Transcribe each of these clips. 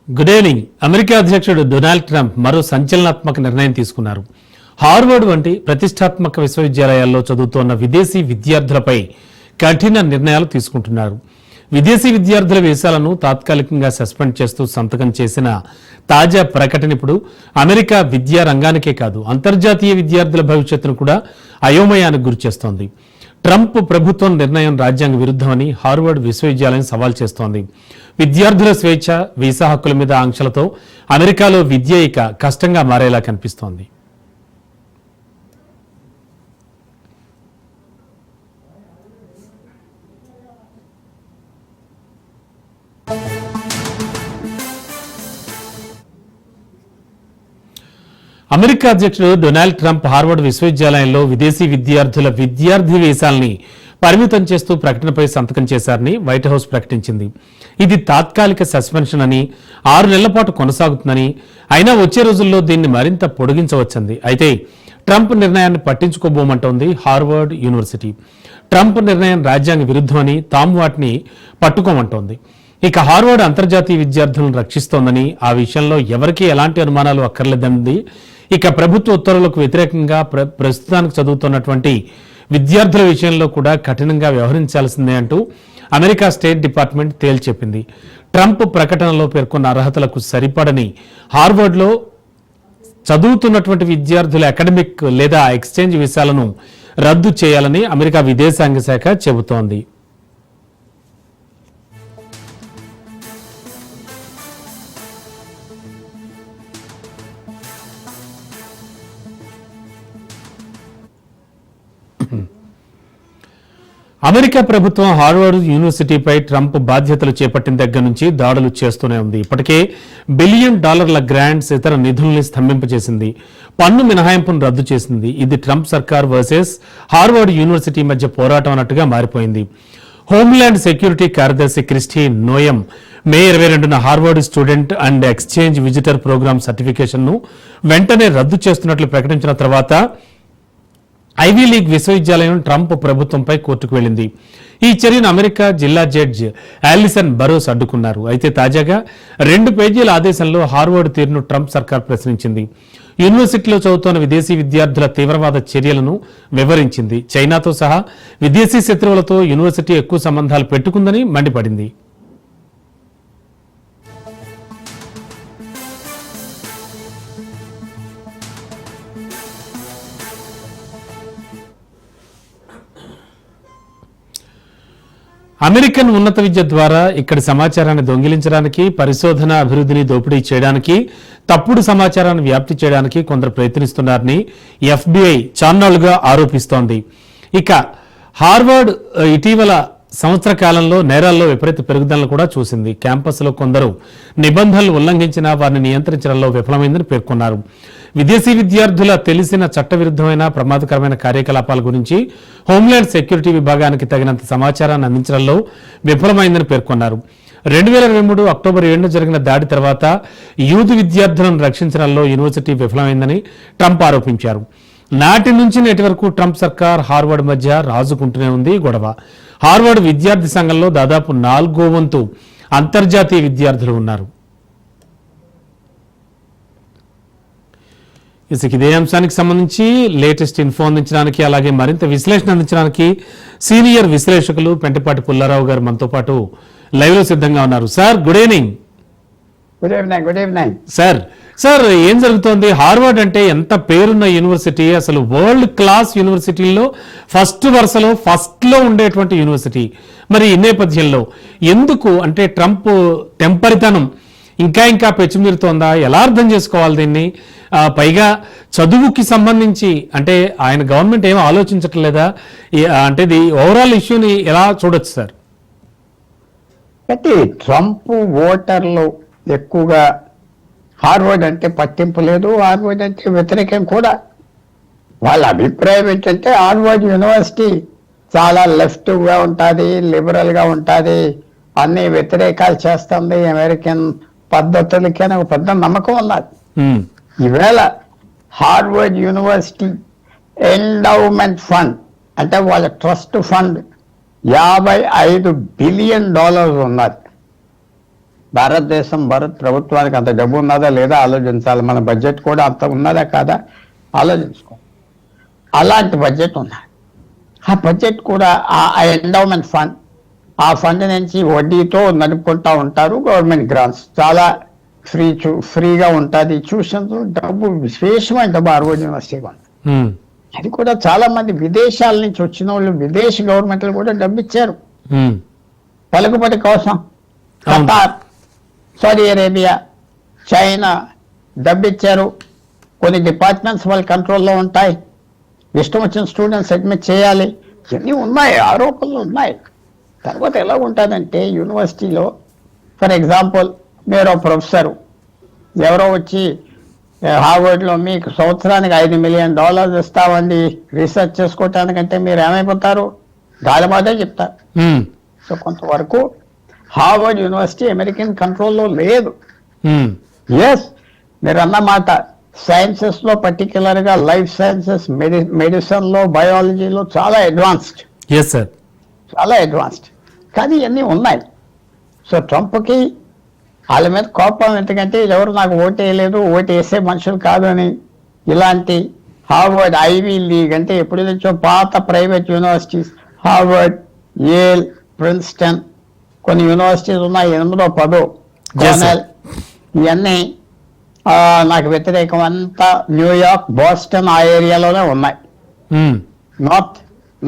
Good evening. America అధ్యక్షుడు Donald Trump మరో సంచలనాత్మక నిర్ణయం తీసుకున్నారు. హార్వర్డ్ వంటి ప్రతిష్టాత్మక విశ్వవిద్యాలయాల్లో చదువుతోన్న విదేశీ విద్యార్థులపై కఠిన నిర్ణయాలు తీసుకుంటున్నారు. విదేశీ విద్యార్థుల వీసాలను తాత్కాలికంగా సస్పెండ్ చేస్తూ సంతకం చేసిన తాజా ప్రకటన ఇప్పుడు అమెరికా విద్యా రంగానికే కాదు, అంతర్జాతీయ విద్యార్థుల భవిష్యత్తును కూడా అయోమయానికి గురిచేస్తోంది. ట్రంప్ ప్రభుత్వం నిర్ణయం రాజ్యాంగ విరుద్ధమని హార్వర్డ్ విశ్వవిద్యాలయం సవాల్ చేస్తోంది. విద్యార్థుల స్వేచ్ఛ, వీసా హక్కుల మీద ఆంక్షలతో అమెరికాలో విద్య ఇక కష్టంగా మారేలా కనిపిస్తోంది. అమెరికా అధ్యక్షుడు డొనాల్డ్ ట్రంప్ హార్వర్డ్ విశ్వవిద్యాలయంలో విదేశీ విద్యార్థుల విద్యార్థి వీసాల్ని పరిమితం చేస్తూ ప్రకటనపై సంతకం చేశారని వైట్ హౌస్ ప్రకటించింది. ఇది తాత్కాలిక సస్పెన్షన్ అని, 6 నెలల పాటు కొనసాగుతుందని, అయినా వచ్చే రోజుల్లో దీన్ని మరింత పొడిగించవచ్చింది. అయితే ట్రంప్ నిర్ణయాన్ని పట్టించుకోబోమంటోంది హార్వర్డ్ యూనివర్సిటీ. ట్రంప్ నిర్ణయం రాజ్యాంగ విరుద్ధమని, తాము వాటిని పట్టుకోమంటోంది. ఇక హార్వర్డ్ అంతర్జాతీయ విద్యార్థులను రక్షిస్తోందని, ఆ విషయంలో ఎవరికీ ఎలాంటి అనుమానాలు అక్కర్లేదంది. ఇక ప్రభుత్వ ఉత్తర్వులకు వ్యతిరేకంగా ప్రస్తుతానికి చదువుతున్నటువంటి విద్యార్థుల విషయంలో కూడా కఠినంగా వ్యవహరించాల్సిందే అంటూ అమెరికా స్టేట్ డిపార్ట్మెంట్ తేల్చెప్పింది. ట్రంప్ ప్రకటనలో పేర్కొన్న అర్హతలకు సరిపడని హార్వర్డ్లో చదువుతున్నటువంటి విద్యార్థుల అకాడమిక్ లేదా ఎక్స్చేంజ్ వీసాలను రద్దు చేయాలని అమెరికా విదేశాంగ శాఖ చెబుతోంది. అమెరికా ప్రభుత్వం హార్వర్డ్ యూనివర్సిటీపై ట్రంప్ బాధ్యతలు చేపట్టిన దగ్గర నుంచి దాడులు చేస్తూనే ఉంది. ఇప్పటికే $1 బిలియన్ గ్రాంట్స్, ఇతర నిధుల్ని స్తంభింపజేసింది, పన్ను మినహాయింపును రద్దు చేసింది. ఇది ట్రంప్ సర్కార్ వర్సెస్ హార్వర్డ్ యూనివర్సిటీ మధ్య పోరాటం అన్నట్టుగా మారిపోయింది. హోమ్ల్యాండ్ సెక్యూరిటీ కార్యదర్శి క్రిస్టీ నోయం మే 22న Harvard student and exchange visitor program సర్టిఫికేషన్ను వెంటనే రద్దు చేస్తున్నట్లు ప్రకటించిన తర్వాత ఐవీ లీగ్ విశ్వవిద్యాలయం ట్రంప్ ప్రభుత్వంపై కోర్టుకు వెళ్లింది. ఈ చర్యను అమెరికా జిల్లా జడ్జి ఆలిసన్ బరోస్ అడ్డుకున్నారు. అయితే తాజాగా 2 పేజీల ఆదేశంలో హార్వర్డ్ తీరును ట్రంప్ సర్కార్ ప్రశ్నించింది. యూనివర్సిటీలో చదువుతున్న విదేశీ విద్యార్థుల తీవ్రవాద చర్యలను వివరించింది. చైనాతో సహా విదేశీ శత్రువులతో యూనివర్సిటీ ఎక్కువ సంబంధాలు పెట్టుకుందని మండిపడింది. అమెరికన్ ఉన్నత విద్య ద్వారా ఇక్కడి సమాచారాన్ని దొంగిలించడానికి, పరిశోధన అభివృద్ధిని దోపిడీ చేయడానికి, తప్పుడు సమాచారాన్ని వ్యాప్తి చేయడానికి కొందరు ప్రయత్నిస్తున్నారని FBI చాన్నాళ్లుగా ఆరోపిస్తోంది. ఇక హార్వర్డ్ ఇటీవల సంవత్సర కాలంలో నేరాల్లో విపరీత పెరుగుదలను కూడా చూసింది. క్యాంపస్లో కొందరు నిబంధనలు ఉల్లంఘించినా వారిని నియంత్రించడంలో విఫలమైందని పేర్కొన్నారు. విదేశీ విద్యార్థుల తెలిసిన చట్టవిరుద్ధమైన ప్రమాదకరమైన కార్యకలాపాల గురించి హోమ్ల్యాండ్ సెక్యూరిటీ విభాగానికి తగినంత సమాచారాన్ని అందించడంలో విఫలమైందని పేర్కొన్నారు. 2023 అక్టోబర్ 7న జరిగిన దాడి తర్వాత యూదు విద్యార్థులను రక్షించడంలో యూనివర్సిటీ విఫలమైందని ట్రంప్ ఆరోపించారు. నాటి నుంచి నేటి వరకు ట్రంప్ సర్కార్ హార్వర్డ్ మధ్య రాజుకుంటూనే ఉంది గొడవ. హార్వర్డ్ విద్యార్థి సంఘంలో దాదాపు 4వ వంతు అంతర్జాతీయ విద్యార్థులు ఉన్నారు. ఇదే అంశానికి సంబంధించి లేటెస్ట్ ఇన్ఫో అందించడానికి, అలాగే మరింత విశ్లేషణ అందించడానికి సీనియర్ విశ్లేషకులు పెంటపాటి పుల్లారావు గారు మనతో పాటు లైవ్ లో సిద్ధంగా ఉన్నారు. Sir good evening. Good evening sir ఏం జరుగుతోంది? హార్వర్డ్ అంటే ఎంత పేరున్న యూనివర్సిటీ, అసలు వరల్డ్ క్లాస్ యూనివర్సిటీల్లో ఫస్ట్ లో ఉండేటువంటి యూనివర్సిటీ. మరి ఈ నేపథ్యంలో ఎందుకు అంటే ట్రంప్ టెంపరితనం ఇంకా పెచ్చుమీరుతోందా? ఎలా అర్థం చేసుకోవాలి దీన్ని? పైగా చదువుకి సంబంధించి అంటే ఆయన గవర్నమెంట్ ఏమీ ఆలోచించట్లేదా? అంటే ఇది ఓవరాల్ ఇష్యూని ఎలా చూడొచ్చు సార్? అయితే ట్రంప్ ఓటర్లు ఎక్కువగా హార్వర్డ్ అంటే పట్టింపు లేదు, హార్వర్డ్ అంటే వ్యతిరేకం కూడా. వాళ్ళ అభిప్రాయం ఏంటంటే హార్వర్డ్ యూనివర్సిటీ చాలా లెఫ్ట్గా ఉంటుంది, లిబరల్గా ఉంటుంది, అన్ని వ్యతిరేకాలు చేస్తుంది, అమెరికన్ పద్ధతులకి అని ఒక పెద్ద నమ్మకం ఉన్నది. ఈవేళ హార్వర్డ్ యూనివర్సిటీ ఎండౌమెంట్ ఫండ్ అంటే వాళ్ళ ట్రస్ట్ ఫండ్ $55 బిలియన్ ఉన్నది. భారత ప్రభుత్వానికి అంత డబ్బు ఉన్నదా లేదా ఆలోచించాలి. మన బడ్జెట్ కూడా అంత ఉన్నదా కాదా ఆలోచించుకో. అలాంటి బడ్జెట్ ఉన్నది. ఆ బడ్జెట్ కూడా ఆ ఎండోమెంట్ ఫండ్, ఆ ఫండ్ నుంచి వడ్డీతో నడుపుకుంటా ఉంటారు. గవర్నమెంట్ గ్రాంట్స్ చాలా ఫ్రీగా ఉంటుంది. ట్యూషన్స్ డబ్బు విశేషమైన డబ్బు హార్వర్డ్ యూనివర్సిటీ ఉంది. అది కూడా చాలా మంది విదేశాల నుంచి వచ్చిన వాళ్ళు, విదేశీ గవర్నమెంట్లు కూడా డబ్బు ఇచ్చారు పలుకుబడి కోసం. ఖతార్, సౌదీ అరేబియా, చైనా డబ్బిచ్చారు. కొన్ని డిపార్ట్మెంట్స్ వాళ్ళ కంట్రోల్లో ఉంటాయి. ఇష్టం వచ్చిన స్టూడెంట్స్ అడ్మిట్ చేయాలి. ఇవన్నీ ఉన్నాయి, ఆరోపణలు ఉన్నాయి. తర్వాత ఎలా ఉంటుందంటే యూనివర్సిటీలో ఫర్ ఎగ్జాంపుల్ మీరు ప్రొఫెసరు ఎవరో వచ్చి హార్వర్డ్లో మీకు సంవత్సరానికి $5 మిలియన్ ఇస్తామండి రీసెర్చ్ చేసుకోవటానికంటే మీరు ఏమైపోతారు? గాలిమాటే చెప్తారు. సో కొంతవరకు హార్వర్డ్ యూనివర్సిటీ అమెరికన్ కంట్రోల్లో లేదు. ఎస్, మీరు అన్నమాట సైన్సెస్ లో పర్టికులర్ గా లైఫ్ సైన్సెస్, మెడిసిన్ లో, బయాలజీలో చాలా అడ్వాన్స్డ్. చాలా అడ్వాన్స్డ్. కానీ ఇవన్నీ ఉన్నాయి. సో ట్రంప్కి వాళ్ళ మీద కోపం ఎందుకంటే ఎవరు నాకు ఓటు వేయలేదు, ఓటు వేసే మనుషులు కాదు అని. ఇలాంటి హార్వర్డ్, ఐవీ లీగ్ అంటే ఎప్పుడు నుంచో పాత private universities, Harvard, Yale, Princeton, కొన్ని యూనివర్సిటీస్ ఉన్నాయి, 8, 10, కార్నెల్, ఇవన్నీ నాకు వ్యతిరేకం. అంతా న్యూయార్క్, బోస్టన్ ఆ ఏరియాలోనే ఉన్నాయి.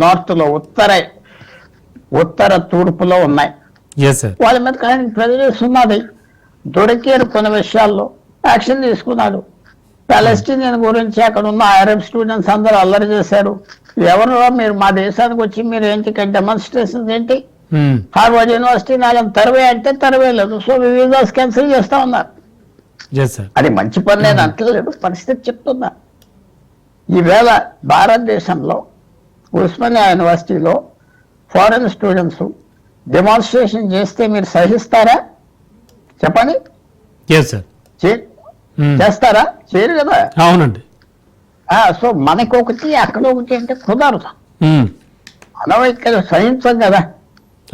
నార్త్ లో, ఉత్తర తూర్పులో ఉన్నాయి. వాళ్ళ మీద కానీ ప్రెజరెస్ ఉన్నది. దొరికారు కొన్ని విషయాల్లో, యాక్షన్ తీసుకున్నాడు. పాలెస్టీనియన్ గురించి అక్కడ ఉన్న అరబ్ స్టూడెంట్స్ అందరూ అల్లరి చేశారు. ఎవరు మీరు మా దేశానికి వచ్చి మీరు ఏంటి డెమాన్స్ట్రేషన్స్ ఏంటి? హార్వర్డ్ యూనివర్సిటీ నాలుగు తరవే అంటే తరవేయలేదు. సో వీసాస్ క్యాన్సిల్ చేస్తా ఉన్నారు. అది మంచి పని నేను అంటలేదు, పరిస్థితి చెప్తున్నా. ఈవేళ భారతదేశంలో ఉస్మానియా యూనివర్సిటీలో ఫారెన్ స్టూడెంట్స్ డెమాన్స్ట్రేషన్ చేస్తే మీరు సహిస్తారా? చెప్పండి. చేస్తారా? చేయరు కదా. అవునండి. సో మనకొకటి అక్కడ ఒకటి అంటే కుదరదు. మనం ఇక్కడ సహించం కదా.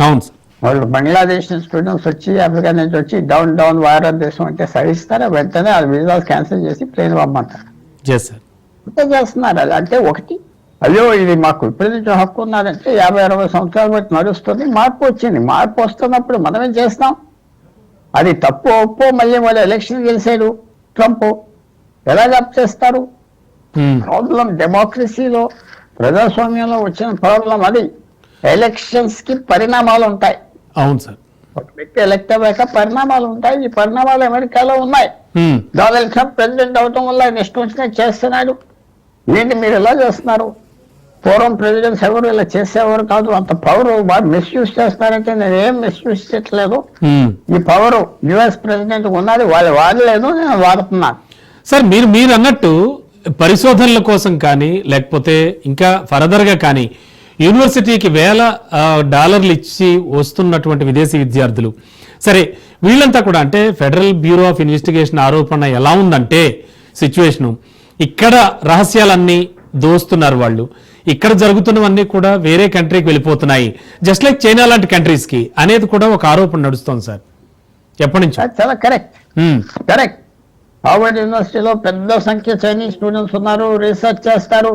అవును సార్. వాళ్ళు బంగ్లాదేశ్ స్టూడెంట్స్ వచ్చి, ఆఫ్రికా నుంచి వచ్చి డౌన్ భారతదేశం అంటే సహిస్తారా? వెంటనే ఆ వీసాస్ క్యాన్సిల్ చేసి ప్లేన్ పంపమంటారు. అంతే చేస్తున్నారు. అది అంటే ఒకటి, అయ్యో ఇది మాకు ఇప్పటి నుంచి హక్కు ఉన్నదంటే 50-60 సంవత్సరాల బట్టి నడుస్తుంది. మార్పు వచ్చింది. మార్పు వస్తున్నప్పుడు మనమేం చేస్తాం? అది తప్పు ఒప్పో మళ్ళీ వాళ్ళు ఎలక్షన్ గెలిచాడు ట్రంప్, ఎలా జప్ చేస్తారు? ప్రాబ్లం డెమోక్రసీలో, ప్రజాస్వామ్యంలో వచ్చిన ప్రాబ్లం అది. ఎలక్షన్స్ కి పరిణామాలు ఉంటాయి. అవును సార్. ఒక వ్యక్తి ఎలక్ట్ అయ్యాక పరిణామాలు ఉంటాయి. ఈ పరిణామాలు అమెరికాలో ఉన్నాయి. డొనాల్డ్ ట్రంప్ ప్రెసిడెంట్ అవటం వల్ల ఆయన ఇష్టం వచ్చినట్టు చేస్తున్నాడు. ఏంటి మీరు ఎలా చేస్తున్నారు? పూర్వం ప్రెసిడెంట్స్ ఎవరు ఇలా చేసేవారు కాదు. అంత పవర్ బాగా మిస్యూజ్ చేస్తున్నారంటే నేను ఏం మిస్యూజ్ చేయట్లేదు. ఈ పవర్ యుఎస్ ప్రెసిడెంట్ ఉన్నది, వాళ్ళు వాడలేదు, నేను వాడుతున్నాను. సార్ మీరు అన్నట్టు పరిశోధనల కోసం కానీ లేకపోతే ఇంకా ఫర్దర్ గా కానీ యూనివర్సిటీకి $1,000 ఇచ్చి వస్తున్నటువంటి విదేశీ విద్యార్థులు, సరే వీళ్ళంతా కూడా అంటే ఫెడరల్ బ్యూరో ఆఫ్ ఇన్వెస్టిగేషన్ ఆరోపణ ఎలా ఉందంటే సిచ్యువేషను, ఇక్కడ రహస్యాలన్నీ దోస్తున్నారు వాళ్ళు, ఇక్కడ జరుగుతున్నవన్నీ కూడా వేరే కంట్రీకి వెళ్ళిపోతున్నాయి, జస్ట్ లైక్ చైనా లాంటి కంట్రీస్ కి అనేది కూడా ఒక ఆరోపణ నడుస్తోంది సార్ ఎప్పటి నుంచి. చాలా కరెక్ట్. హార్వర్డ్ యూనివర్సిటీలో పెద్ద సంఖ్య చైనీస్ స్టూడెంట్స్ ఉన్నారు, రీసెర్చ్ చేస్తారు.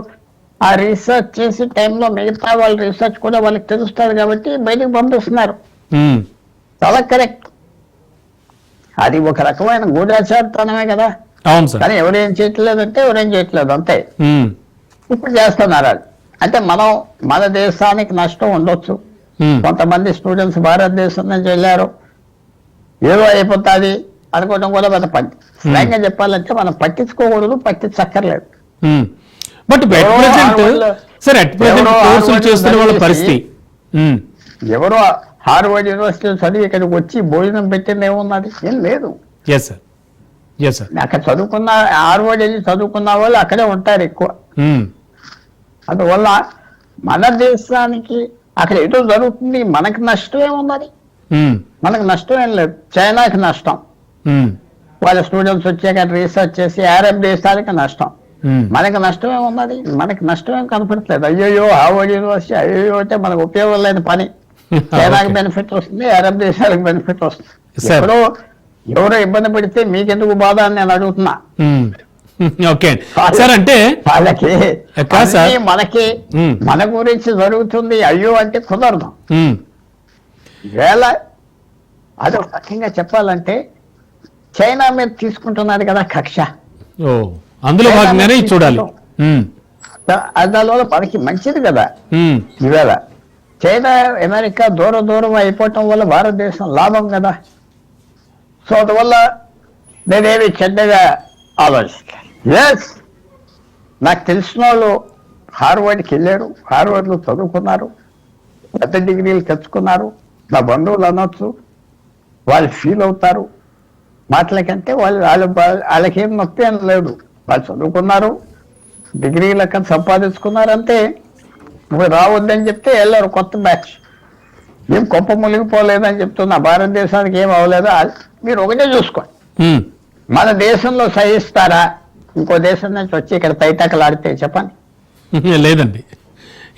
ఆ రీసెర్చ్ చేసే టైంలో మిగతా వాళ్ళ రీసెర్చ్ కూడా వాళ్ళకి తెలుస్తారు కాబట్టి బయటకు పంపిస్తున్నారు. చాలా కరెక్ట్. అది ఒక రకమైన గూఢాచారతనమే కదా. అవును సార్. కానీ ఎవరేం చేయట్లేదంటే ఎవరేం చేయట్లేదు అంతే. ఇప్పుడు చేస్తున్నారు. అది అంటే మన దేశానికి నష్టం ఉండొచ్చు. కొంతమంది స్టూడెంట్స్ భారతదేశం నుంచి వెళ్ళారు, ఏదో అయిపోతుంది అనుకోవడం కూడా మన పని. స్వయంగా చెప్పాలంటే మనం పట్టించుకోకూడదు, పట్టించక్కర్లేదు. బట్ చేస్తున్న వాళ్ళ పరిస్థితి, ఎవరో హార్వర్డ్ యూనివర్సిటీ చదివి ఇక్కడికి వచ్చి భోజనం పెట్టింది ఏమున్నది? ఏం లేదు. అక్కడ చదువుకున్న, హార్వర్డ్ వెళ్ళి చదువుకున్న వాళ్ళు అక్కడే ఉంటారు ఎక్కువ. అందువల్ల మన దేశానికి అక్కడ ఏదో జరుగుతుంది, మనకి నష్టం ఏమున్నది? మనకు నష్టం ఏం లేదు. చైనాకి నష్టం, వాళ్ళ స్టూడెంట్స్ వచ్చాక రీసెర్చ్ చేసి అరబ్ దేశాలకి నష్టం. మనకి నష్టం ఏమున్నది? మనకి నష్టం ఏం కనపడట్లేదు. అయ్యో హార్వర్డ్ యూనివర్సిటీ అయ్యో అంటే మనకు ఉపయోగం లేని పని. చైనాకి బెనిఫిట్ వస్తుంది, అరబ్ దేశాలకు బెనిఫిట్ వస్తుంది. ఎప్పుడో ఎవరో ఇబ్బంది పెడితే మీకెందుకు బాధ అని నేను అడుగుతున్నా. ఓకే సార్, అంటే వాళ్ళకి కాదు సార్. అన్నీ మనకి మ్మ్. మన గురించి జరుగుతుంది అయ్యో అంటే కుదరదు. ఉమ్, ఈవేళ అదొక రకంగా చెప్పాలంటే చైనా మీద తీసుకుంటున్నారు కదా కక్ష. ఓ అందులో భాగంగానే ఇది చూడాలి. ఉమ్, దానివల్ల మనకి మంచిది కదా. ఉమ్, ఈవేళ చైనా అమెరికా దూరం అయిపోవటం వల్ల భారతదేశం లాభం కదా. సో అందువల్ల నేనేమి చెడ్డగా ఆలోచించాను. ఎస్, నాకు తెలిసిన వాళ్ళు హార్వర్డ్కి వెళ్ళారు, హార్వర్డ్లో చదువుకున్నారు, పెద్ద డిగ్రీలు తెచ్చుకున్నారు. నా బంధువులు అనొచ్చు, వాళ్ళు ఫీల్ అవుతారు మాటలకంటే. వాళ్ళకేం నొప్పి అని లేదు. వాళ్ళు చదువుకున్నారు, డిగ్రీలకు సంపాదించుకున్నారు అంతే. నువ్వు రావద్దని చెప్తే వెళ్ళారు కొత్త బ్యాచ్. ఏం గొప్ప మునిగిపోలేదని చెప్తున్నా, భారతదేశానికి ఏం అవ్వలేదా మీరు ఒకటే చూసుకోండి. ఉమ్, మన దేశంలో సహిస్తారా ఇంకో దేశం నుంచి వచ్చి ఇక్కడ తైతకలాడితే చెప్పండి. లేదండి,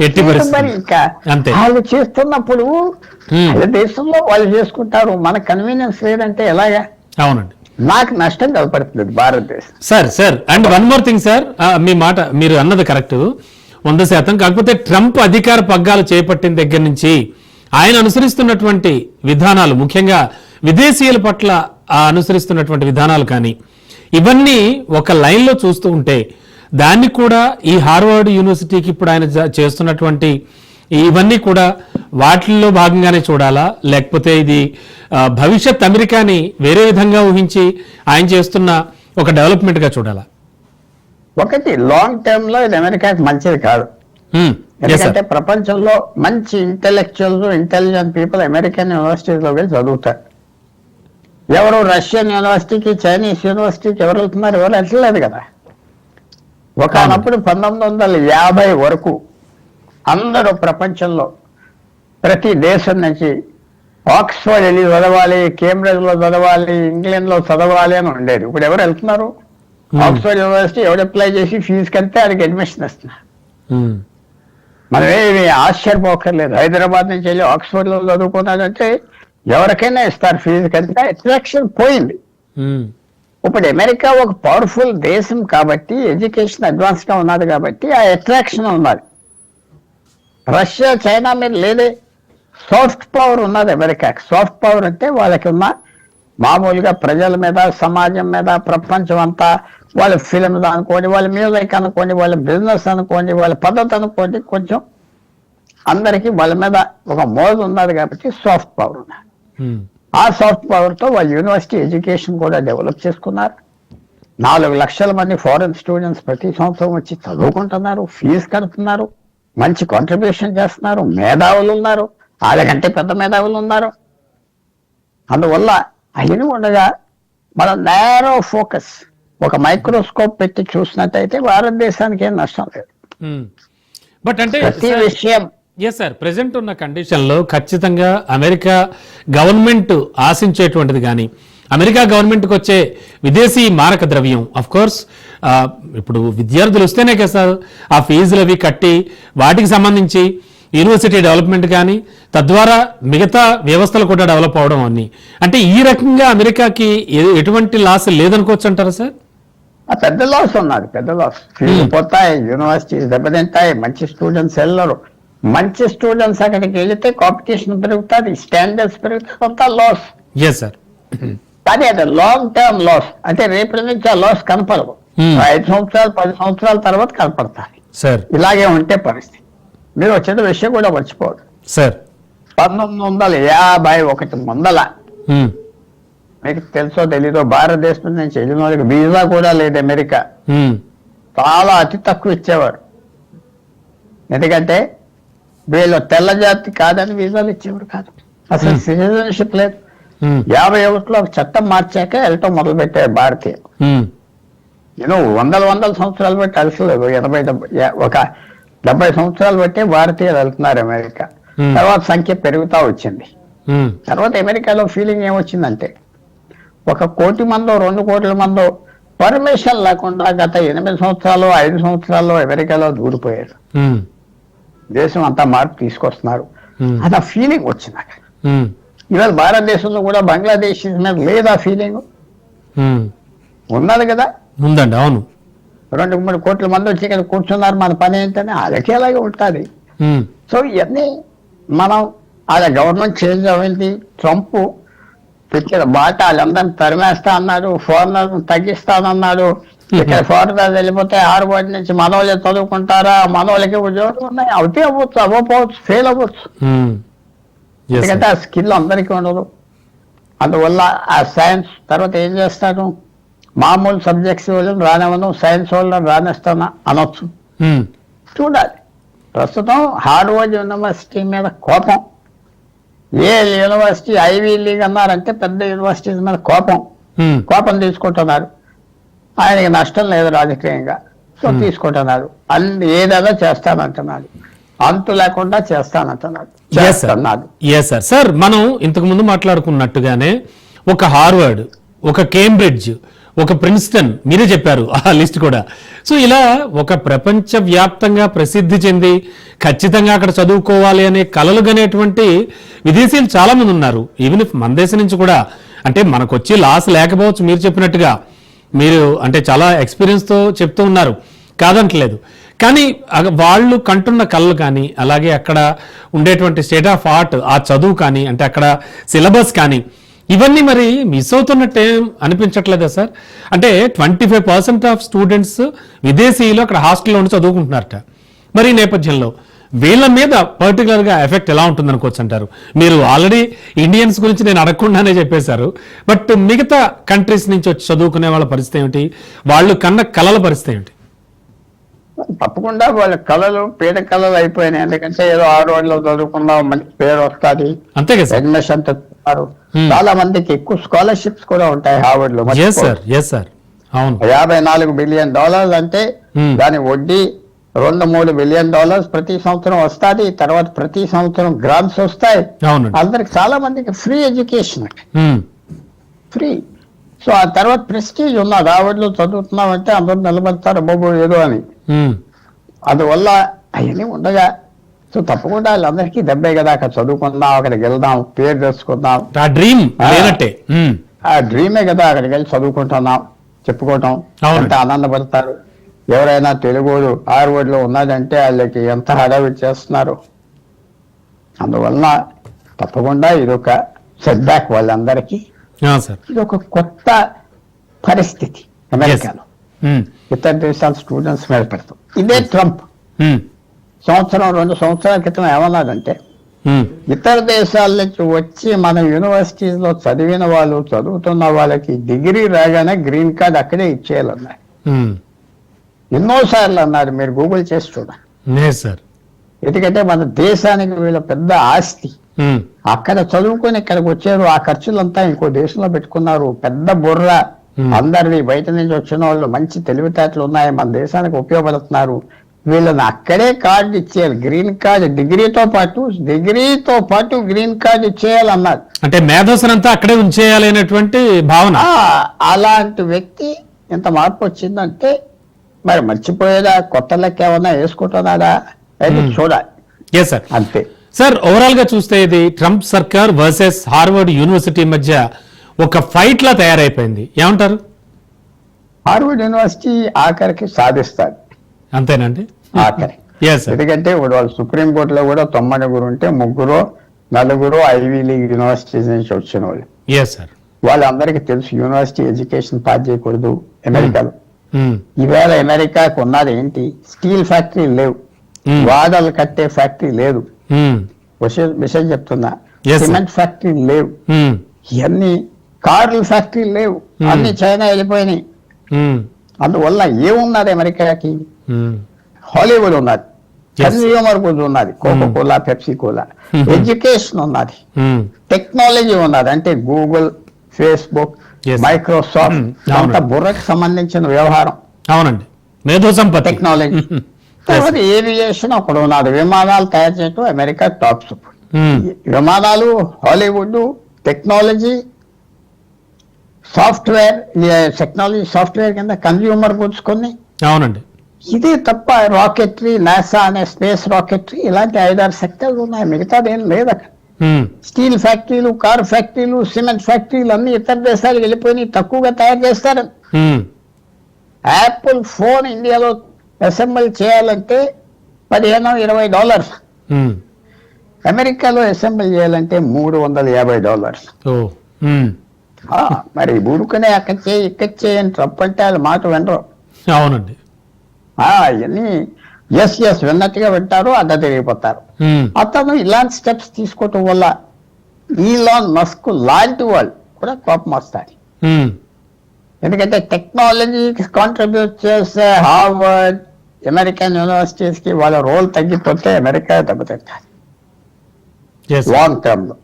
ఎట్టి మరి పరిస్థితి ఇంకా అంతే. వాళ్ళు చేస్తున్నప్పుడు వాళ్ళ దేశంలో వాళ్ళు చేసుకుంటారు. మన కన్వీనియన్స్ లేదంటే ఎలాగా? అవునండి నాకు నష్టం కనపడుతుంది భారతదేశం. Sir and one more thing sir, మీ మాట మీరు అన్నది కరెక్ట్ 100%. కాకపోతే ట్రంప్ అధికార పగ్గాలు చేపట్టిన దగ్గర నుంచి ఆయన అనుసరిస్తున్నటువంటి విధానాలు, ముఖ్యంగా విదేశీయుల పట్ల అనుసరిస్తున్నటువంటి విధానాలు కానీ ఇవన్నీ ఒక లైన్లో చూస్తూ ఉంటే దాన్ని కూడా ఈ హార్వర్డ్ యూనివర్సిటీకి ఇప్పుడు ఆయన చేస్తున్నటువంటి ఇవన్నీ కూడా వాటిల్లో భాగంగానే చూడాలా, లేకపోతే ఇది భవిష్యత్ అమెరికాని వేరే విధంగా ఊహించి ఆయన చేస్తున్న ఒక డెవలప్మెంట్గా చూడాలా? ఒకటి లాంగ్ టర్మ్ లో ఇది అమెరికాకి మంచిది కాదు. ఎందుకంటే ప్రపంచంలో మంచి ఇంటెలెక్చువల్స్, ఇంటెలిజెంట్ పీపుల్ అమెరికన్ యూనివర్సిటీలో వెళ్ళి చదువుతారు. ఎవరు రష్యన్ యూనివర్సిటీకి, చైనీస్ యూనివర్సిటీకి ఎవరు వెళ్తున్నారు? ఎవరు వెళ్ళలేదు కదా. ఒకనప్పుడు 1950 వరకు అందరూ ప్రపంచంలో ప్రతి దేశం నుంచి ఆక్స్ఫర్డ్ వెళ్ళి చదవాలి, కేంబ్రిడ్జ్లో చదవాలి, ఇంగ్లాండ్లో చదవాలి అని ఉండేది. ఇప్పుడు ఎవరు వెళ్తున్నారు? ఆక్స్ఫర్డ్ యూనివర్సిటీ ఎవరు అప్లై చేసి ఫీజు కడితే ఆయనకి అడ్మిషన్ ఇస్తున్నారు. మనం ఏమి ఆశ్చర్యపోకర్లేదు. హైదరాబాద్ నుంచి వెళ్ళి ఆక్స్ఫర్డ్లో చదువుకున్నాడంటే ఎవరికైనా ఇస్తారు ఫీజు కడితే. అట్రాక్షన్ పోయింది. ఇప్పుడు అమెరికా ఒక పవర్ఫుల్ దేశం కాబట్టి, ఎడ్యుకేషన్ అడ్వాన్స్ గా ఉన్నది కాబట్టి ఆ అట్రాక్షన్ ఉన్నది. రష్యా, చైనా మీద లేదే. సాఫ్ట్ పవర్ ఉన్నది అమెరికాకి. సాఫ్ట్ పవర్ అంటే వాళ్ళకి ఉన్న మామూలుగా ప్రజల మీద, సమాజం మీద, ప్రపంచం అంతా వాళ్ళ ఫిల్మ్స్ అనుకోండి, వాళ్ళ మ్యూజిక్ అనుకోండి, వాళ్ళ బిజినెస్ అనుకోండి, వాళ్ళ పద్ధతి అనుకోండి, కొంచెం అందరికీ వాళ్ళ మీద ఒక మోజు ఉన్నది కాబట్టి సాఫ్ట్ పవర్ ఉన్నది. ఆ సాఫ్ట్ పవర్ తో వాళ్ళు యూనివర్సిటీ ఎడ్యుకేషన్ కూడా డెవలప్ చేసుకున్నారు. 4 లక్షల మంది ఫారెన్ స్టూడెంట్స్ ప్రతి సంవత్సరం వచ్చి చదువుకుంటున్నారు, ఫీజు కడుతున్నారు, మంచి కాంట్రిబ్యూషన్ చేస్తున్నారు, మేధావులు ఉన్నారు, వాళ్ళకంటే పెద్ద మేధావులు ఉన్నారు. అందువల్ల అయిన ఉండగా మనం నేరో ఫోకస్, ఒక మైక్రోస్కోప్ పెట్టి చూసినట్టయితే భారతదేశానికి ఏం నష్టం లేదు. బట్ అంటే ప్రతి విషయం ఎస్ సార్, ప్రెసెంట్ ఉన్న కండిషన్లో ఖచ్చితంగా అమెరికా గవర్నమెంట్ ఆశించేటువంటిది కానీ అమెరికా గవర్నమెంట్కి వచ్చే విదేశీ మారక ద్రవ్యం, అఫ్ కోర్స్ ఇప్పుడు విద్యార్థులు వస్తేనే కదా సార్ ఆ ఫీజులు అవి కట్టి వాటికి సంబంధించి యూనివర్సిటీ డెవలప్మెంట్ కానీ తద్వారా మిగతా వ్యవస్థలు కూడా డెవలప్ అవడం అన్ని. అంటే ఈ రకంగా అమెరికాకి ఎటువంటి లాస్ లేదనుకోవచ్చు అంటారా సార్? పెద్ద లాస్ ఉన్నది, పెద్ద లాస్. ఫీజు పోతాయి, యూనివర్సిటీ దెబ్బతింటాయి, మంచి స్టూడెంట్స్ వెళ్ళరు. మంచి స్టూడెంట్స్ అక్కడికి వెళితే కాంపిటీషన్ పెరుగుతుంది, స్టాండర్డ్స్ పెరుగుతుంది, అంతా లాస్. Yes sir. కానీ అది లాంగ్ టర్మ్ లాస్. అంటే రేపటి నుంచి ఆ లాస్ కనపడవు. 5 సంవత్సరాలు 10 సంవత్సరాల తర్వాత కనపడతాయి సార్. ఇలాగే ఉంటే పరిస్థితి. మీరు వచ్చిన విషయం కూడా మర్చిపోదు సార్. 1951 ముందల మీకు తెలుసో తెలీదో భారతదేశం నుంచి వెళ్ళిన వాళ్ళకి వీసా కూడా లేదు అమెరికా. చాలా అతి తక్కువ ఇచ్చేవారు. ఎందుకంటే వీళ్ళు తెల్ల జాతి కాదని వీసాలు ఇచ్చేవారు కాదు. అసలు సిటిజన్షిప్ లేదు. 51లో ఒక చట్టం మార్చాక వెళ్ళటం మొదలు పెట్టారు భారతీయులు. నేను వందల సంవత్సరాలు బట్టి అలసలేదు. 70 సంవత్సరాలు బట్టి భారతీయులు వెళ్తున్నారు అమెరికా. తర్వాత సంఖ్య పెరుగుతా వచ్చింది. తర్వాత అమెరికాలో ఫీలింగ్ ఏమొచ్చిందంటే 1 కోటి మందో 2 కోట్ల మందో పర్మిషన్ లేకుండా గత 8 సంవత్సరాలు 5 సంవత్సరాల్లో అమెరికాలో దూరిపోయారు. దేశం అంతా మార్పు తీసుకొస్తున్నారు. అది ఆ ఫీలింగ్ వచ్చింది అక్కడ. ఇవాళ భారతదేశంలో కూడా బంగ్లాదేశ్ మీద లేదా ఫీలింగ్ ఉమ్. ఉన్నది కదా. ఉందండి, అవును. 2-3 కోట్ల మంది వచ్చి ఇక్కడ కూర్చున్నారు, మన పని ఏంటని వాళ్ళకి అలాగే ఉంటుంది. ఉమ్. సో ఇవన్నీ మనం అలా గవర్నమెంట్ చేంజ్ అయింది, ట్రంప్ తెచ్చిన బాట వాళ్ళందరినీ తరిమేస్తా అన్నాడు, ఫారినర్ తగ్గిస్తానన్నాడు. ఇక్కడ ఫారినర్ వెళ్ళిపోతే హార్వర్డ్ నుంచి మనోళ్ళే చదువుకుంటారా, మనోళ్ళకి ఉద్యోగాలు ఉన్నాయి, అవుతే అవ్వచ్చు, అవ్వకపోవచ్చు, ఫెయిల్ అవ్వచ్చు. ఉమ్. Yes, sir. ఎందుకంటే ఆ స్కిల్ అందరికీ ఉండదు. అందువల్ల ఆ సైన్స్ తర్వాత ఏం చేస్తాను, మామూలు సబ్జెక్ట్స్ వాళ్ళని రానివ్వను, సైన్స్ వాళ్ళని రానిస్తాను అనొచ్చు. ఉమ్. చూడాలి. ప్రస్తుతం హార్వర్డ్ యూనివర్సిటీ మీద కోపం, ఏ యూనివర్సిటీ ఐవీ లీగ్ అన్నారంటే పెద్ద యూనివర్సిటీస్ మీద ఉమ్. కోపం తీసుకుంటున్నారు. ఆయనకి నష్టం లేదు రాజకీయంగా, సో తీసుకుంటున్నారు. అన్ని ఏదైనా చేస్తానంటున్నాడు, అంతు లేకుండా చేస్తానంటున్నాడు, చేస్తున్నాడు. Yes sir. సార్, మనం ఇంతకు ముందు మాట్లాడుకున్నట్టుగానే ఒక హార్వర్డ్, ఒక కేంబ్రిడ్జ్, ఒక ప్రిన్స్టన్, మీరే చెప్పారు ఆ లిస్ట్ కూడా. సో ఇలా ఒక ప్రపంచ వ్యాప్తంగా ప్రసిద్ధి చెంది ఖచ్చితంగా అక్కడ చదువుకోవాలి అనే కలలు గనేటువంటి విదేశీయులు చాలా మంది ఉన్నారు. ఈవెన్ ఇఫ్ మన దేశం నుంచి కూడా, అంటే మనకు వచ్చి లాస్ లేకపోవచ్చు, మీరు చెప్పినట్టుగా మీరు అంటే చాలా ఎక్స్పీరియన్స్తో చెప్తూ ఉన్నారు, కాదంటలేదు. కానీ వాళ్ళు కంటున్న కళ్ళు కానీ, అలాగే అక్కడ ఉండేటువంటి స్టేట్ ఆఫ్ ఆర్ట్, ఆ చదువు కానీ, అంటే అక్కడ సిలబస్ కానీ, ఇవన్నీ మరి మిస్ అవుతున్నట్టేం అనిపించట్లేదా సార్? అంటే 25% ఆఫ్ స్టూడెంట్స్ విదేశీయులు అక్కడ హాస్టల్లో ఉండి చదువుకుంటున్నారట. మరి ఈ నేపథ్యంలో వీళ్ళ మీద పర్టికులర్గా ఎఫెక్ట్ ఎలా ఉంటుంది అనుకోవచ్చు అంటారు? మీరు ఆల్రెడీ ఇండియన్స్ గురించి నేను అడగకుండానే చెప్పేశారు, బట్ మిగతా కంట్రీస్ నుంచి వచ్చి చదువుకునే వాళ్ళ పరిస్థితి ఏమిటి, వాళ్ళు కన్న కళల పరిస్థితి ఏమిటి? తప్పకుండా వాళ్ళ కళలు పేద కళలు అయిపోయినాయి. ఎందుకంటే ఏదో హార్వర్డ్లో చదువుకున్నాం, మంచి పేరు వస్తుంది, అంతే కదా సార్. అడ్మిషన్ తెచ్చుకున్నారు. చాలా మందికి ఎక్కువ స్కాలర్షిప్స్ కూడా ఉంటాయి హార్వర్డ్ లో. ఎస్ సార్, ఎస్ సార్, అవును. $54 బిలియన్ అంటే దాని వడ్డీ $2-3 బిలియన్ ప్రతి సంవత్సరం వస్తుంది. తర్వాత ప్రతి సంవత్సరం గ్రాంట్స్ వస్తాయి. అందరికి చాలా మందికి ఫ్రీ ఎడ్యుకేషన్, ఫ్రీ. సో ఆ తర్వాత ప్రెస్టీజ్ ఉన్నది. హార్వర్డ్ లో చదువుతున్నామంటే అందరూ నిలబడతారు బాబు ఏదో అని. అందువల్ల అవన్నీ ఉండగా సో తప్పకుండా వాళ్ళందరికీ దెబ్బే కదా. అక్కడ చదువుకుందాం, అక్కడికి వెళ్దాం, పేరు తెచ్చుకుందాం, ఆ డ్రీమే కదా. అక్కడికి వెళ్ళి చదువుకుంటున్నాం చెప్పుకోవటం ఎంత ఆనందపడతారు. ఎవరైనా తెలుగు హార్వర్డ్ లో ఉన్నదంటే వాళ్ళకి ఎంత హడావిడి చేస్తున్నారు. అందువల్ల తప్పకుండా ఇదొక సెట్ బ్యాక్ వాళ్ళందరికీ. ఇది ఒక కొత్త పరిస్థితి అమెరికాలో, ఇతర దేశాల స్టూడెంట్స్ మీద పెడతాం. ఇదే ట్రంప్ 1-2 సంవత్సరాల క్రితం ఏమన్నాడంటే, ఇతర దేశాల నుంచి వచ్చి మన యూనివర్సిటీస్ లో చదివిన వాళ్ళు, చదువుతున్న వాళ్ళకి డిగ్రీ రాగానే గ్రీన్ కార్డ్ అక్కడే ఇచ్చేయాలన్నారు. ఎన్నోసార్లు అన్నారు, మీరు గూగుల్ చేసి చూడండి. ఎందుకంటే మన దేశానికి వీళ్ళ పెద్ద ఆస్తి. అక్కడ చదువుకొని ఇక్కడికి వచ్చారు, ఆ ఖర్చులంతా ఇంకో దేశంలో పెట్టుకున్నారు. పెద్ద బుర్ర అందరిది, బయట నుంచి వచ్చిన వాళ్ళు మంచి తెలివితేటలు ఉన్నాయి, మన దేశానికి ఉపయోగపడుతున్నారు. వీళ్ళని అక్కడే కార్డు ఇచ్చేయాలి, గ్రీన్ కార్డు, డిగ్రీతో పాటు గ్రీన్ కార్డు ఇచ్చేయాలన్నారు. అంటే మేధోసనంతా అక్కడే ఉంచేయాలి అనేటువంటి భావన. అలాంటి వ్యక్తి ఎంత మార్పు వచ్చిందంటే మరి మర్చిపోయేదా, కొత్త లెక్క ఏమన్నా వేసుకుంటున్నాడా అయితే చూడాలి. అంతే సార్. ఓవరాల్ గా చూస్తే ఇది ట్రంప్ సర్కార్ వర్సెస్ హార్వర్డ్ యూనివర్సిటీ మధ్య ఒక ఫైట్ లా తయారైపోయింది, ఏమంటారు? హార్వర్డ్ యూనివర్సిటీ ఆఖరికి సాధిస్తారు, అంతేనండి, ఆఖరి. ఎందుకంటే ఇప్పుడు వాళ్ళు సుప్రీంకోర్టులో కూడా 90 ఉంటే 3-4 ఐవీ లీగ్ యూనివర్సిటీస్ నుంచి వచ్చిన వాళ్ళు. వాళ్ళందరికీ తెలుసు యూనివర్సిటీ ఎడ్యుకేషన్ పాస్ చేయకూడదు అమెరికాలో. ఈవేళ అమెరికాకు ఉన్నది ఏంటి? స్టీల్ ఫ్యాక్టరీ లేవు, వాడలు కట్టే ఫ్యాక్టరీ లేదు, విషయం చెప్తున్నా, సిమెంట్ ఫ్యాక్టరీ లేవు, ఇవన్నీ కార్ల ఫ్యాక్టరీ లేవు, అన్ని చైనా వెళ్ళిపోయినాయి. అందువల్ల ఏమున్నది అమెరికాకి? హాలీవుడ్ ఉన్నది, కన్స్యూమర్ గుడ్స్ ఉన్నది, Coca Cola, Pepsi cola. Education ఉన్నది, టెక్నాలజీ ఉన్నది, అంటే గూగుల్, ఫేస్బుక్, మైక్రోసాఫ్ట్, అంత బుర్రకు సంబంధించిన వ్యవహారం. అవునండి, మేధో సంపత్తి, టెక్నాలజీ. తర్వాత ఏవియేషన్ ఒకడు ఉన్నది, విమానాలు తయారు చేయటం అమెరికా టాప్ సూపర్. విమానాలు, Hollywood, technology, software, technology software కింద కన్స్యూమర్ గుడ్స్ కొన్ని. అవునండి, ఇదే తప్ప రాకెటరీ, నాసా అనే స్పేస్ రాకెటరీ, ఇలాంటి 5-6 సెక్టర్లు ఉన్నాయి, మిగతాది ఏం లేదు అక్కడ. స్టీల్ ఫ్యాక్టరీలు, కార్ ఫ్యాక్టరీలు, సిమెంట్ ఫ్యాక్టరీలు అన్ని ఇతర దేశాలకు వెళ్ళిపోయి తక్కువగా తయారు చేస్తారు. యాపిల్ ఫోన్ ఇండియాలో అసెంబుల్ చేయాలంటే $15-20. అమెరికాలో అసెంబుల్ చేయాలంటే $350. మరి ఊరుకునే అక్కడ చేయి ఇక్కడ చేయని ట్రంప్ అంటే వాళ్ళ మాట వినరు. అవునండి. అవన్నీ ఎస్ విన్నట్టుగా వింటారు, అడ్డ తిరిగిపోతారు. అతను ఇలాంటి స్టెప్స్ తీసుకోవటం వల్ల ఈలాన్ మస్క్ లాంటి వాళ్ళు కూడా కోపం వస్తారు. ఎందుకంటే టెక్నాలజీకి కాంట్రిబ్యూట్ చేసే హార్వర్డ్, అమెరికన్ యూనివర్సిటీస్ కి వాళ్ళ రోల్ తగ్గిపోతే అమెరికా దెబ్బతింటారు లాంగ్ టర్మ్ లో.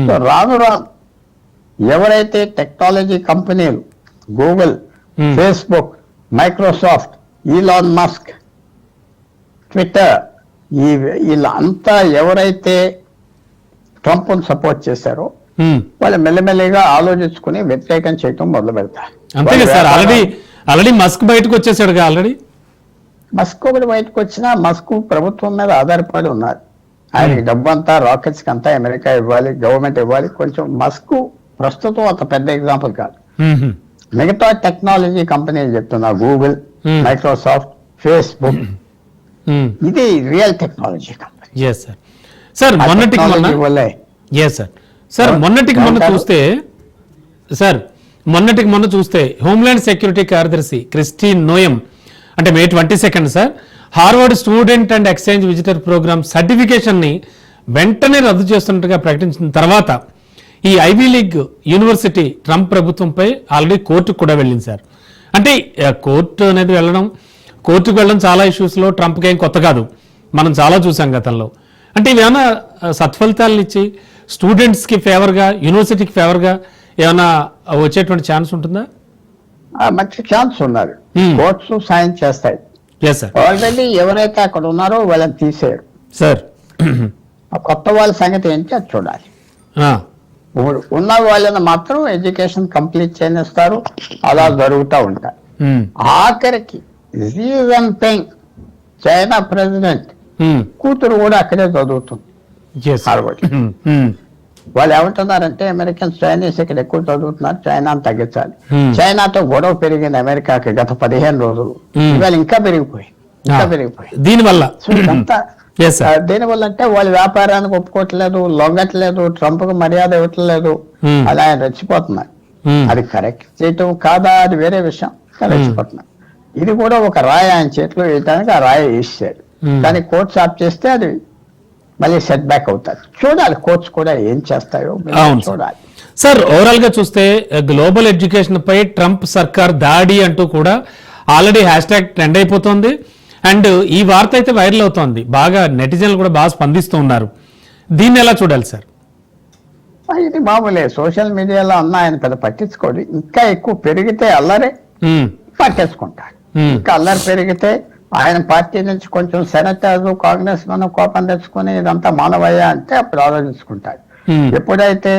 సో రాను ఎవరైతే టెక్నాలజీ కంపెనీలు Google, Facebook, Microsoft, Elon Musk, Twitter వీళ్ళంతా ఎవరైతే ట్రంప్ సపోర్ట్ చేశారో వాళ్ళు మెల్లమెల్లిగా ఆలోచించుకుని వ్యతిరేకం చేయటం మొదలు పెడతారు. అంతే కదా సార్, ఆల్రెడీ మస్క్ బయటకు వచ్చేసాడు. ఆల్రెడీ మస్క్ ఒకటి బయటకు వచ్చినా మస్క్ ప్రభుత్వం మీద ఆధారపడి ఉన్నారు. ఆయనకి డబ్బంతా రాకెట్స్ అంతా అమెరికా ఇవ్వాలి, గవర్నమెంట్ ఇవ్వాలి. కొంచెం మస్క్ ప్రస్తుతం అంత పెద్ద ఎగ్జాంపుల్ కాదు. మిగతా టెక్నాలజీ కంపెనీలు చెప్తున్నా, గూగుల్, మైక్రోసాఫ్ట్, ఫేస్బుక్, ఇది రియల్ టెక్నాలజీ కంపెనీ. సార్ మొన్నటికి మొన్న చూస్తే హోమ్లాండ్ సెక్యూరిటీ కార్యదర్శి క్రిస్టిన్ నోయం అంటే May 22 sir Harvard student and exchange visitor program certification ని వెంటనే రద్దు చేస్తున్నట్టుగా ప్రకటించిన తర్వాత ఈ ఐవీ లీగ్ యూనివర్సిటీ ట్రంప్ ప్రభుత్వంపై ఆల్రెడీ కోర్టుకు కూడా వెళ్ళింది సార్. అంటే కోర్టుకు వెళ్ళడం చాలా ఇష్యూస్ లో ట్రంప్కి ఏం కొత్త కాదు, మనం చాలా చూసాం గతంలో. అంటే ఇవేమైనా సత్ఫలితాలను ఇచ్చి స్టూడెంట్స్ కి ఫేవర్ గా, యూనివర్సిటీకి ఫేవర్ గా ఏమైనా వచ్చేటువంటి ఛాన్స్ ఉంటుందా? మంచి ఛాన్స్ ఉన్నారు. కోర్ట్స్ సాయం చేస్తాయి. ఆల్రెడీ ఎవరైతే అక్కడ ఉన్నారో వాళ్ళని తీసేయరు సార్. కొత్త వాళ్ళ సంగతి ఏంటి అది చూడాలి. ఉన్న వాళ్ళని మాత్రం ఎడ్యుకేషన్ కంప్లీట్ చేయనిస్తారు. అలా జరుగుతూ ఉంటాయి. ఆఖరికి జీ జిన్పింగ్ చైనా ప్రెసిడెంట్ కూతురు కూడా అక్కడే చదువుతుంది హార్వర్డ్. వాళ్ళు ఏమంటున్నారంటే అమెరికన్స్ చైనీస్ ఇక్కడ ఎక్కువ చదువుతున్నారు, చైనాను తగ్గించాలి. చైనాతో గొడవ పెరిగింది అమెరికాకి గత 15 రోజులు. ఇవాళ ఇంకా పెరిగిపోయి దీనివల్ల. దీనివల్ల అంటే వాళ్ళు వ్యాపారానికి ఒప్పుకోవట్లేదు, లొంగట్లేదు, ట్రంప్ కు మర్యాద ఇవ్వట్లేదు. అలా ఆయన రెచ్చిపోతున్నారు. అది కరెక్ట్ చేయటం కాదా అది వేరే విషయం, రెచ్చిపోతున్నారు. ఇది కూడా ఒక రాయి ఆయన చేతిలో వేయడానికి ఆ రాయి వేసాడు. కానీ కోర్టు ఆప్ చేస్తే అది మళ్ళీ సెట్ బ్యాక్ అవుతారు. చూడాలి కోర్ట్స్ కూడా ఏం చేస్తాయో చూడాలి. సార్ ఓవరాల్ గా చూస్తే గ్లోబల్ ఎడ్యుకేషన్ పై ట్రంప్ సర్కార్ దాడి అంటూ కూడా ఆల్రెడీ హ్యాష్ ట్రెండ్ అయిపోతుంది. అండ్ ఈ వార్త అయితే వైరల్ అవుతోంది, బాగా నెటిజన్లు కూడా బాగా స్పందిస్తూ ఉన్నారు. దీన్ని ఎలా చూడాలి సార్? ఇది మామూలే, సోషల్ మీడియాలో అన్న ఆయన పెద్ద పట్టించుకోడు. ఇంకా ఎక్కువ పెరిగితే అల్లరే పట్టేసుకుంటాడు. ఇంకా అల్లరి పెరిగితే ఆయన పార్టీ నుంచి కొంచెం సెనేటర్స్, కాంగ్రెస్ మనం కోపం తెచ్చుకుని ఇదంతా మానవయ్యా అంటే అప్పుడు ఆలోచించుకుంటాడు. ఎప్పుడైతే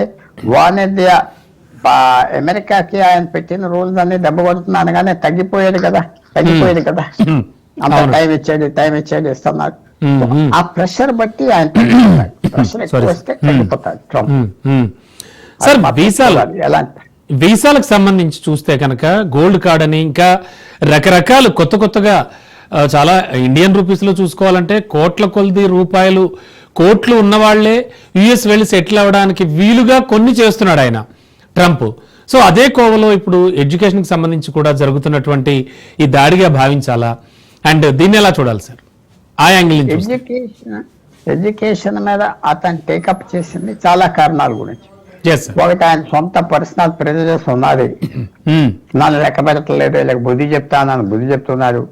వాణిజ్య అమెరికాకి ఆయన పెట్టిన రూల్స్ అన్ని దెబ్బ కొడుతున్నాను కానీ తగ్గిపోయేది కదా. అంత టైం ఇచ్చేది ఇస్తున్నారు. ఆ ప్రెషర్ బట్టి ఆయన ప్రెషర్ ఎక్కువ వస్తే తగ్గిపోతాడు ట్రంప్. సార్ వీసాలకు సంబంధించి చూస్తే కనుక గోల్డ్ కార్డ్ అని ఇంకా రకరకాలు కొత్తగా చాలా ఇండియన్ రూపీస్ లో చూసుకోవాలంటే కోట్ల కొలది రూపాయలు కోట్లు ఉన్నవాళ్లే యుఎస్ వెళ్ళి సెటిల్ అవ్వడానికి వీలుగా కొన్ని చేస్తున్నాడు ఆయన ట్రంప్. సో అదే కోవలో ఇప్పుడు ఎడ్యుకేషన్ కి సంబంధించి కూడా జరుగుతున్నటువంటి ఈ దాడిగా భావించాలా, అండ్ దీన్ని ఎలా చూడాలి సార్ ఆ యాంగిల్ నుంచి? ఎడ్యుకేషన్ మీద అతను టేకప్ చేసింది చాలా కారణాల గురించి. ఒకటి ఆయన సొంత పర్సనల్ ప్రెజెస్ ఉన్నది, నన్ను లెక్క పెట్టలేదు, లేక బుద్ధి చెప్తానని బుద్ధి చెప్తున్నాడు.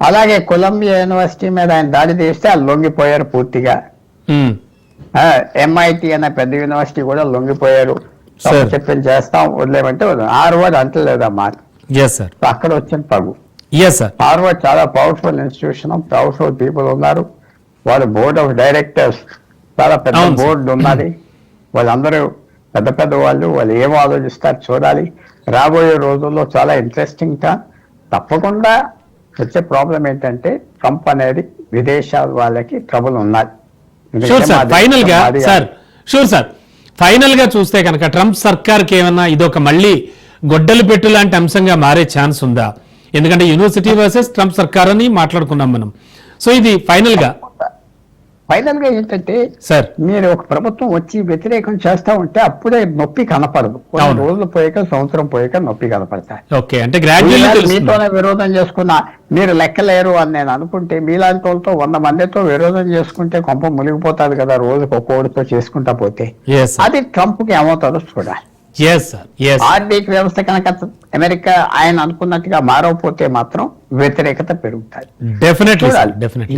అలాగే కొలంబియా యూనివర్సిటీ మీద ఆయన దాడి చేస్తే వాళ్ళు లొంగిపోయారు పూర్తిగా. MIT అనే పెద్ద యూనివర్సిటీ కూడా లొంగిపోయారు. చెప్పింది చేస్తాం వదిలేమంటే హార్వర్డ్ అంటలేదమ్మా, అక్కడ వచ్చిన పగు. హార్వర్డ్ చాలా పవర్ఫుల్ ఇన్స్టిట్యూషన్, పవర్ఫుల్ పీపుల్ ఉన్నారు. వాళ్ళు బోర్డ్ ఆఫ్ డైరెక్టర్స్ చాలా పెద్ద బోర్డు ఉన్నది. వాళ్ళందరూ పెద్ద వాళ్ళు ఏం ఆలోచిస్తారు చూడాలి. రాబోయే రోజుల్లో చాలా ఇంట్రెస్టింగ్ గా. తప్పకుండా వచ్చే ప్రాబ్లం ఏంటంటే ట్రంప్ అనేది విదేశాల వాళ్ళకి ట్రబుల్ ఉన్నది. ఫైనల్ గా సార్ షూర్ సార్. ఫైనల్ గా చూస్తే కనుక ట్రంప్ సర్కార్కి ఏమన్నా ఇదొక మళ్ళీ గొడ్డలి పెట్టు లాంటి అంశంగా మారే ఛాన్స్ ఉందా? ఎందుకంటే యూనివర్సిటీ వర్సెస్ ట్రంప్ సర్కార్ అని మాట్లాడుకున్నాం మనం. సో ఇది ఫైనల్ గా ఏంటంటే సార్, మీరు ఒక ప్రభుత్వం వచ్చి వ్యతిరేకం చేస్తా ఉంటే అప్పుడే నొప్పి కనపడదు. కొన్ని అవును. రోజులు పోయాక, సంవత్సరం పోయాక నొప్పి కనపడతాయి. ఓకే, అంటే గ్రాడ్యువల్లీ మీతోనే విరోధం చేసుకున్నా మీరు లెక్కలేరు అని నేను అనుకుంటే, మీలాంటి వాళ్ళతో 100 మందితో విరోధం చేసుకుంటే కొంప మునిగిపోతాది కదా, రోజుకు ఒక్కోడితో చేసుకుంటా పోతే. అది ట్రంప్ కి ఏమవుతారో చూడాలి. ఆర్థిక వ్యవస్థ కనుక అమెరికా ఆయన అనుకున్నట్టుగా మారకపోతే మాత్రం వ్యతిరేకత పెరుగుతాయి. డెఫినెట్లీ.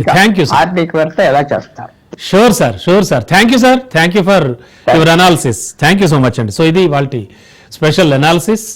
Thank you sir. ఆర్థిక వ్యవస్థ ఎలా చేస్తారు? Sure sir. Thank you sir. Thank you for your analysis. Thank you so much అండి. సో ఇది వాళ్ళ స్పెషల్ అనాలిసిస్.